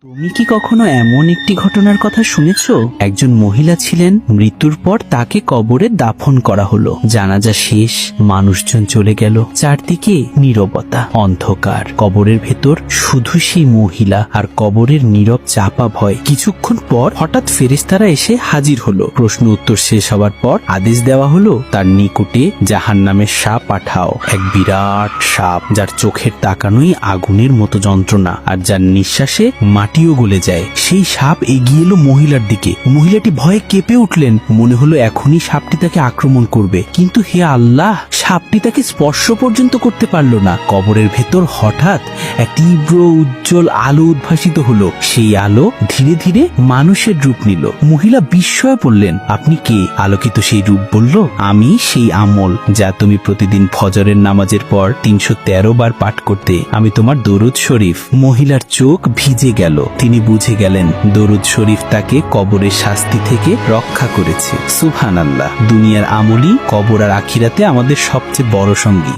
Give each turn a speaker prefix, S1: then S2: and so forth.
S1: তুমি কি কখনো এমন একটি ঘটনার কথা শুনেছ? একজন মহিলা ছিলেন, মৃত্যুর পর তাকে কবরে দাফন করা হলো। জানাজা শেষ, মানুষজন চলে গেল, চারদিকে নীরবতা, অন্ধকার। কবরের ভেতর শুধু সেই মহিলা আর কবরের নীরব চাপা ভয়। কিছুক্ষণ পর হঠাৎ ফেরেশতারা এসে হাজির হলো। প্রশ্ন উত্তর শেষ হওয়ার পর আদেশ দেওয়া হলো, তার নিকটে জাহান্নামের সাপ পাঠাও। এক বিরাট সাপ, যার চোখের তাকানোই আগুনের মতো যন্ত্রণা, আর যার নিঃশ্বাসে মাটিও গলে যায়। সেই সাপ এগিয়ে এলো মহিলার দিকে। মহিলাটি ভয়ে কেঁপে উঠলেন। মনে হলো এখনই সাপটি তাকে আক্রমণ করবে, কিন্তু হে আল্লাহ, সাপটি তাকে স্পর্শ পর্যন্ত করতে পারল না। কবরের ভেতর হঠাৎ এক তীব্র উজ্জ্বল আলো উদ্ভাসিত হলো। সেই আলো ধীরে ধীরে মানুষের রূপ নিল। মহিলা বিস্ময়ে পড়লেন, আপনি কে? আলোকিত সেই রূপ বলল, আমি সেই আমল যা তুমি প্রতিদিন ফজরের নামাজের পর 313 বার পাঠ করতে। আমি তোমার দরুদ শরীফ। মহিলার চোখ ভিজে গেল। তিনি বুঝে গেলেন দরুদ শরীফ তাকে কবরের শাস্তি থেকে রক্ষা করেছে। সুবহানাল্লাহ। দুনিয়ার আমলই কবর আর আখিরাতে আমাদের সবচেয়ে বড় সঙ্গী।